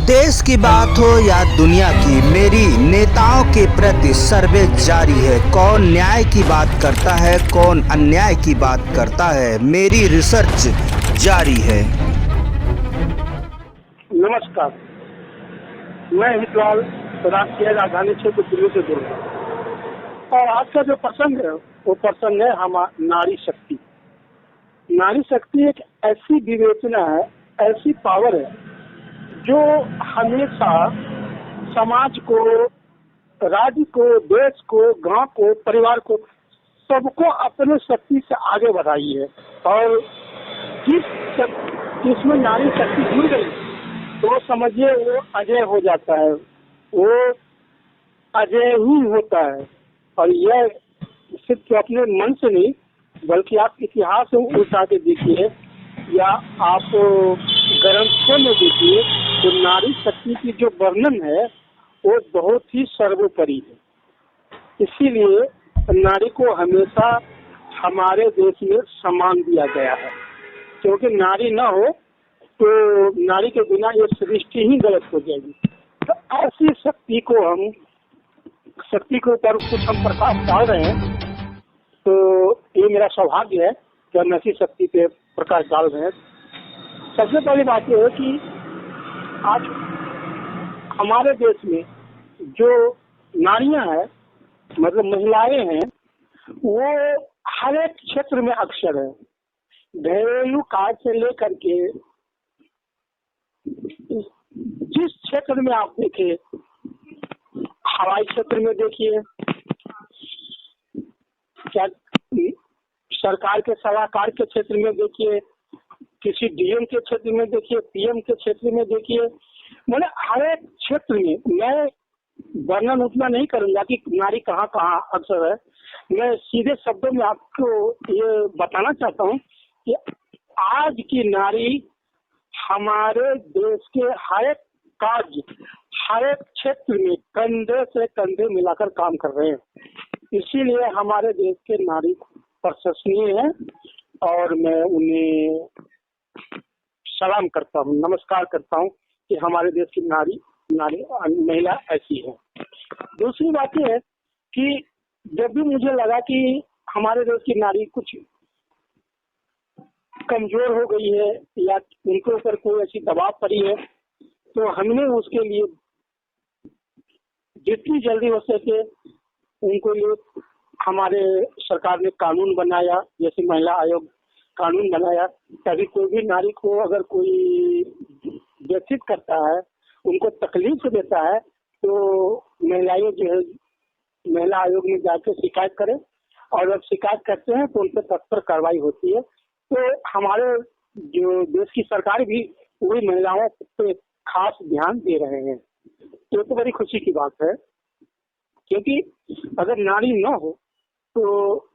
देश की बात हो या दुनिया की, मेरी नेताओं के प्रति सर्वे जारी है। कौन न्याय की बात करता है, कौन अन्याय की बात करता है, मेरी रिसर्च जारी है। नमस्कार, मैं हितलाल राष्ट्रीय राजधानी क्षेत्र दिल्ली से बोल रहा हूँ। और आज का जो प्रसंग है वो प्रसंग है हमारी नारी शक्ति। नारी शक्ति एक ऐसी विवेचना है, ऐसी पावर है जो हमेशा समाज को, राज्य को, देश को, गांव को, परिवार को, सबको अपने शक्ति से आगे बढ़ाई है। और जिसमें नारी शक्ति जुड़ गई तो समझिए वो अजय हो जाता है, वो अजय ही होता है। और यह सिर्फ अपने मन से नहीं बल्कि आप इतिहास में उल्टा के देखिए या आप ग्रंथों में देखिए तो नारी शक्ति की जो वर्णन है वो बहुत ही सर्वोपरि है। इसीलिए नारी को हमेशा हमारे देश में सम्मान दिया गया है, क्योंकि नारी न हो तो नारी के बिना ये सृष्टि ही गलत हो जाएगी। तो ऐसी शक्ति के ऊपर कुछ हम प्रकाश डाल रहे हैं, तो ये मेरा सौभाग्य है कि हम ऐसी शक्ति पे प्रकाश डाल रहे हैं। सबसे पहली बात यह है कि आज हमारे देश में जो नारियां हैं, मतलब महिलाएं हैं, वो हर एक क्षेत्र में अक्षर है। घरेलू कार्य से लेकर के जिस क्षेत्र में आप देखिए, हवाई क्षेत्र में देखिए, क्या सरकार के सलाहकार के क्षेत्र में देखिए, किसी डीएम के क्षेत्र में देखिए, पीएम के क्षेत्र में देखिए, मतलब हर एक क्षेत्र में। मैं वर्णन उतना नहीं करूंगा कि नारी कहाँ कहाँ अक्सर है। मैं सीधे शब्दों में आपको ये बताना चाहता हूँ कि आज की नारी हमारे देश के हर एक कार्य, हर एक क्षेत्र में कंधे से कंधे मिलाकर काम कर रहे हैं। इसीलिए हमारे देश के नारी प्रशंसनीय है और मैं उन्हें सलाम करता हूँ, नमस्कार करता हूँ कि हमारे देश की नारी महिला ऐसी है। दूसरी बात यह है कि जब भी मुझे लगा कि हमारे देश की नारी कुछ कमजोर हो गई है या उनके ऊपर कोई ऐसी दबाव पड़ी है, तो हमने उसके लिए जितनी जल्दी हो सके उनको लिए हमारे सरकार ने कानून बनाया, जैसे महिला आयोग कानून बनाया, ताकि कोई भी नारी को अगर कोई व्यथित करता है, उनको तकलीफ देता है, तो महिलाएं जो है महिला आयोग में जाकर शिकायत करें, और जब शिकायत करते हैं तो उन पर तत्पर कार्रवाई होती है। तो हमारे जो देश की सरकार भी पूरी महिलाओं पे खास ध्यान दे रहे हैं। तो बड़ी खुशी की बात है, क्योंकि अगर नारी न हो तो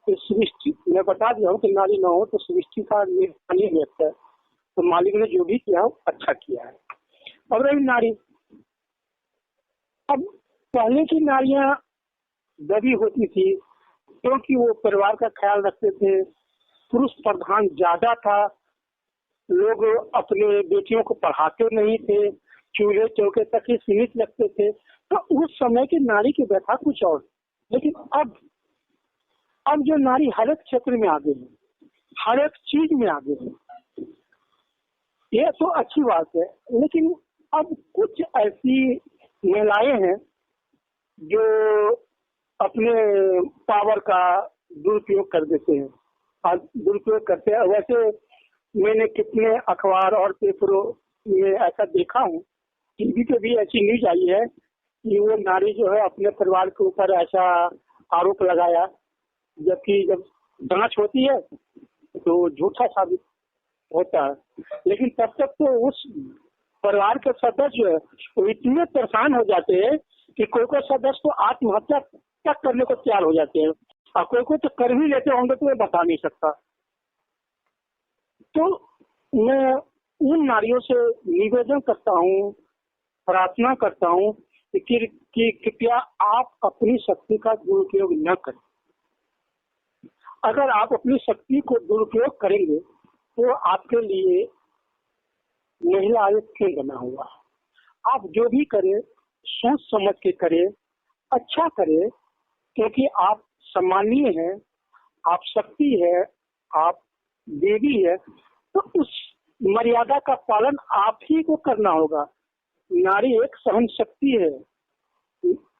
इस सृष्टि, मैं बता दिया हूँ कि नारी न हो तो सृष्टि का निर्माण व्यक्त है। तो मालिक ने जो भी किया अच्छा किया है। अब रही नारी, अब पहले की नारियां दबी होती थी क्योंकि वो परिवार का ख्याल रखते थे, पुरुष प्रधान ज्यादा था, लोग अपने बेटियों को पढ़ाते नहीं थे, चूल्हे चौके तक ही सीमित रखते थे। तो उस समय की नारी की व्यथा कुछ और। लेकिन अब जो नारी हर एक क्षेत्र में आगे है, हर एक चीज में आगे है, ये तो अच्छी बात है। लेकिन अब कुछ ऐसी महिलाएं हैं जो अपने पावर का दुरुपयोग कर देते हैं और दुरुपयोग करते हैं। वैसे मैंने कितने अखबार और पेपरों में ऐसा देखा हूँ, टीवी पे भी ऐसी न्यूज आई है कि वो नारी जो है अपने परिवार के ऊपर ऐसा आरोप लगाया, जबकि जब जांच होती है तो झूठा साबित होता है। लेकिन तब तक तो उस परिवार के सदस्य जो है वो इतने परेशान हो जाते हैं कि कोई सदस्य तो आत्महत्या तक करने को तैयार हो जाते हैं, और कोई तो कर भी लेते होंगे तो मैं बता नहीं सकता। तो मैं उन नारियों से निवेदन करता हूँ, प्रार्थना करता हूँ कि कृपया आप अपनी शक्ति का दुरुपयोग न करें। अगर आप अपनी शक्ति को दुरुपयोग करेंगे तो आपके लिए महिला आयोग क्यों बना हुआ है? आप जो भी करें सोच समझ के करें, अच्छा करें, क्योंकि आप सम्मानीय हैं, आप शक्ति है, आप देवी है, तो उस मर्यादा का पालन आप ही को करना होगा। नारी एक सहन शक्ति है,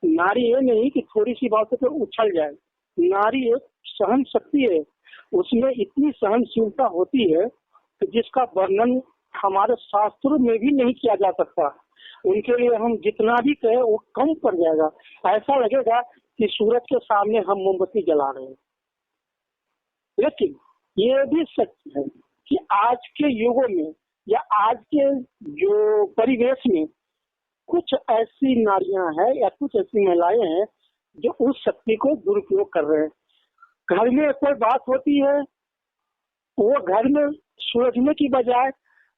नारी ये नहीं कि थोड़ी सी बात पे उछल जाए, नारी एक सहन शक्ति है, उसमें इतनी सहनशीलता होती है कि जिसका वर्णन हमारे शास्त्रों में भी नहीं किया जा सकता। उनके लिए हम जितना भी कहें वो कम पड़ जाएगा, ऐसा लगेगा कि सूरज के सामने हम मोमबत्ती जला रहे हैं। लेकिन ये भी सच है कि आज के युगों में या आज के जो परिवेश में कुछ ऐसी नारियां हैं या कुछ ऐसी महिलाएं हैं जो उस शक्ति को दुरुपयोग कर रहे हैं। घर में कोई बात होती है, वो घर में सुलझने की बजाय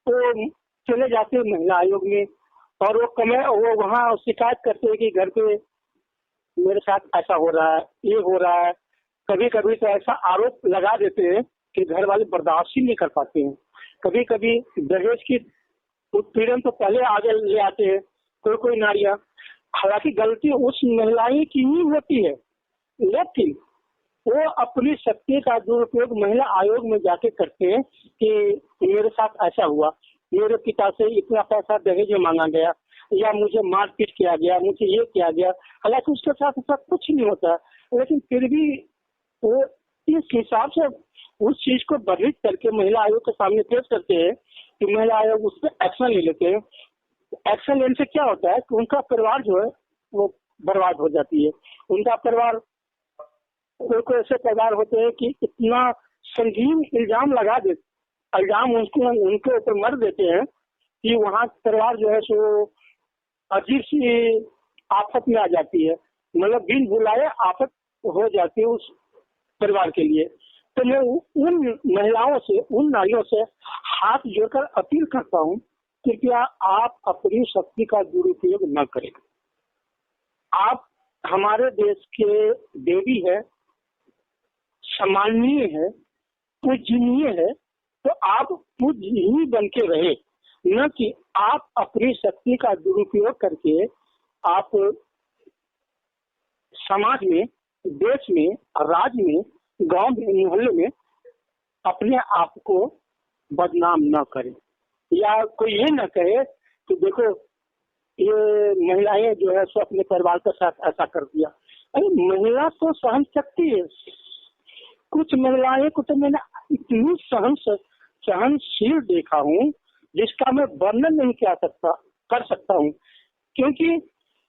वो चले जाते हैं महिला आयोग में, और वो वहाँ शिकायत करते हैं कि घर पे मेरे साथ ऐसा हो रहा है, ये हो रहा है। कभी कभी तो ऐसा आरोप लगा देते हैं कि घर वाले बर्दाश्त ही नहीं कर पाते हैं। कभी कभी दहेज की उत्पीड़न तो पहले आगे ले आते हैं कोई नारियां। हालांकि गलती उस महिलाएं की ही होती है, लेकिन वो अपनी शक्ति का दुरुपयोग महिला आयोग में जाके करते हैं कि मेरे साथ ऐसा हुआ, मेरे पिता से इतना पैसा दहेज में मांगा गया, या मुझे मारपीट किया गया, मुझे ये किया गया। हालांकि उसके साथ ऐसा कुछ नहीं होता, लेकिन फिर भी वो इस हिसाब से उस चीज को वर्णित करके महिला आयोग के सामने पेश करते हैं कि महिला आयोग उस पर एक्शन ले लेते हैं। एक्शन लेने से क्या होता है कि उनका परिवार जो है वो बर्बाद हो जाती है। उनका परिवार, कोई ऐसे परिवार होते हैं कि इतना संगीन इल्जाम लगा दे, इल्जाम उनके ऊपर मर देते हैं कि वहाँ परिवार जो है सो अजीब सी आफत में आ जाती है, मतलब बिन बुलाए आफत हो जाती है उस परिवार के लिए। तो मैं उन महिलाओं से, उन नारियों से हाथ जोड़कर अपील करता हूँ, कृपया आप अपनी शक्ति का दुरुपयोग न करें। आप हमारे देश के देवी है, सम्माननीय है, पूजनीय है, तो आप पूजनीय बन के रहे, न कि आप अपनी शक्ति का दुरुपयोग करके आप समाज में, देश में, राज्य में, गांव में, मोहल्ले में अपने आप को बदनाम न करें, या कोई ये न कहे कि देखो ये महिलाएं जो है सो अपने परिवार के साथ ऐसा कर दिया। अरे महिला तो सहन शक्ति है। कुछ महिलाएं को तो मैंने इतनी सहनशील देखा हूँ जिसका मैं वर्णन नहीं कर सकता हूँ, क्योंकि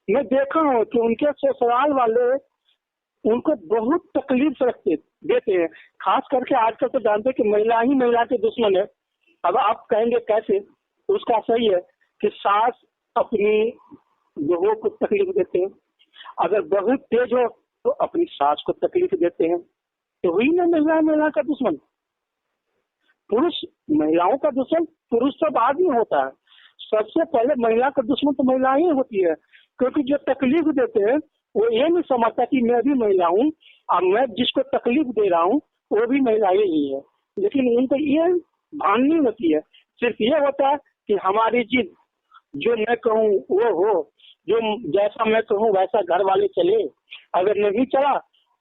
मैं देखा हूँ कि उनके ससुराल वाले उनको बहुत तकलीफ देते हैं। खास करके आजकल तो जानते हैं कि महिला ही महिला के दुश्मन है। अब आप कहेंगे कैसे, उसका सही है कि सास अपनी बहू को तकलीफ देते हैं, अगर बहू तेज हो तो अपनी सास को तकलीफ देते हैं, तो हुई ना महिला का दुश्मन। पुरुष महिलाओं का दुश्मन पुरुष तो बाद में होता है, सबसे पहले महिला का दुश्मन तो महिला ही होती है, क्योंकि जो तकलीफ देते हैं वो ये नहीं समझता कि मैं भी महिला हूँ और मैं जिसको तकलीफ दे रहा हूँ वो भी महिला ही है। लेकिन उनको ये भान नहीं होती है, सिर्फ ये होता है कि हमारी जिद, जो मैं कहूँ वो हो, जो जैसा मैं कहूँ वैसा घर वाले चले, अगर नहीं चला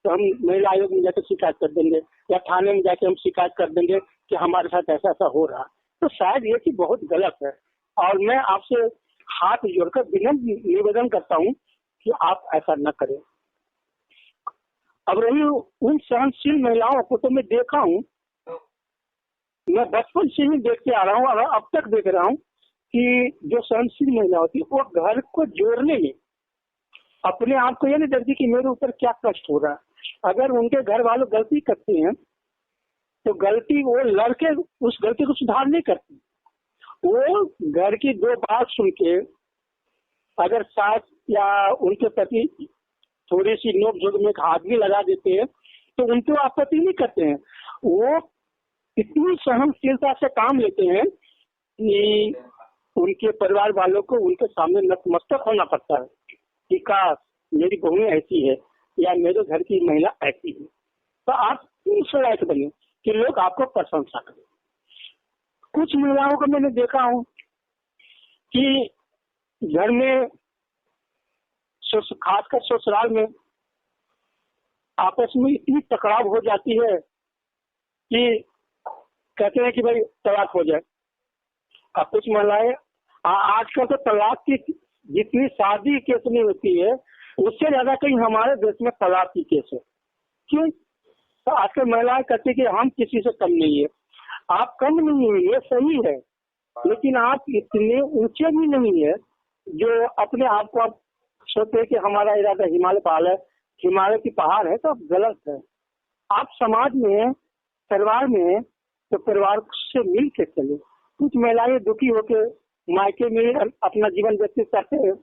तो हम महिला आयोग में जाकर शिकायत कर देंगे या थाने में जाके हम शिकायत कर देंगे कि हमारे साथ ऐसा ऐसा हो रहा। तो शायद ये चीज बहुत गलत है, और मैं आपसे हाथ जोड़कर विनम्र निवेदन करता हूँ कि आप ऐसा न करें। अब रही उन सहनशील महिलाओं को तो मैं देखा हूँ, मैं बचपन से ही देखते आ रहा हूँ और अब तक देख रहा हूँ कि जो सहनशील महिला होती है वो घर को जोड़ने में अपने आप को ये नहीं डरती कि मेरे ऊपर क्या कष्ट हो रहा है। अगर उनके घर वालों गलती करते हैं तो गलती वो लड़के उस गलती को सुधार नहीं करती, वो घर की दो बात सुन के अगर सास या उनके प्रति थोड़ी सी नोक झोंक में हाथ भी लगा देते हैं तो उनको आपत्ति नहीं करते हैं। वो इतनी सहनशीलता से काम लेते हैं कि उनके परिवार वालों को उनके सामने नतमस्तक होना पड़ता है कि काश मेरी बहू ऐसी है या मेरे घर की महिला ऐसी है। तो आप इस लायक बने कि लोग आपको प्रशंसा करें। कुछ महिलाओं को मैंने देखा हूँ कि घर में खासकर ससुराल में आपस में इतनी टकराव हो जाती है कि कहते हैं कि भाई तलाक हो जाए। अब कुछ महिलाएं आजकल तो तलाक की जितनी शादी केस नहीं होती है उससे ज्यादा कहीं हमारे देश में तलाक की केस है। क्यों? तो आजकल महिलाएं कहती है कि हम किसी से कम नहीं है। आप कम नहीं है ये सही है, लेकिन आप इतने ऊंचे भी नहीं है जो अपने आप को आप सोचते हैं कि हमारा इरादा हिमालय पहाड़ है, हिमालय की पहाड़ है, तो आप गलत है। आप समाज में परिवार में तो परिवार से मिल के चले। कुछ महिलाएं दुखी होकर मायके में अपना जीवन व्यतीत करते हैं।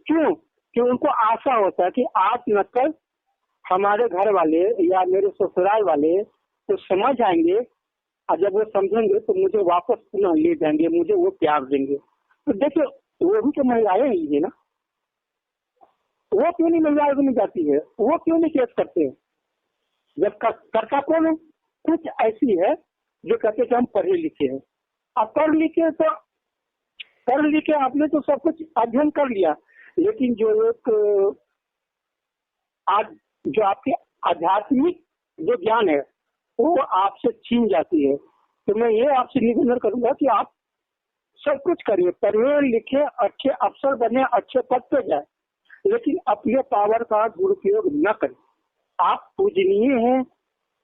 क्यों? कि उनको आशा होता है कि आज न कल हमारे घर वाले या मेरे ससुराल वाले तो समझ आएंगे, और जब वो समझेंगे तो मुझे वापस पुनः ले जाएंगे, मुझे वो प्यार देंगे। तो देखिए वो भी तो महिलाएं ही है ना, वो क्यों नहीं महिलाएं बनी जाती है, वो क्यों नहीं केस करते हैं? जब करता कौन है? कुछ ऐसी है जो कहते हैं कि हम पढ़े लिखे हैं। अब पढ़ लिखे आपने तो सब कुछ अध्ययन कर लिया, लेकिन जो एक आज जो आपके आध्यात्मिक जो ज्ञान है वो आपसे छीन जाती है। तो मैं ये आपसे निवेदन करूंगा कि आप सब कुछ करिए, पढ़े लिखे, अच्छे अफसर बने, अच्छे पद पे जाए, लेकिन अपने पावर का दुरुपयोग न करें। आप पूजनीय हैं,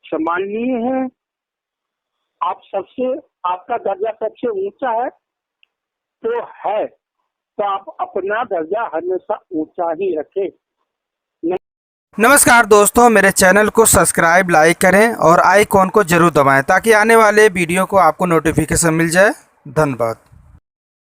सम्माननीय हैं, आप सबसे आपका दर्जा सबसे ऊंचा है तो है, तो आप अपना दर्जा हमेशा ऊंचा ही रखें। नमस्कार दोस्तों, मेरे चैनल को सब्सक्राइब लाइक करें और आइकॉन को जरूर दबाएं ताकि आने वाले वीडियो को आपको नोटिफिकेशन मिल जाए। धन्यवाद।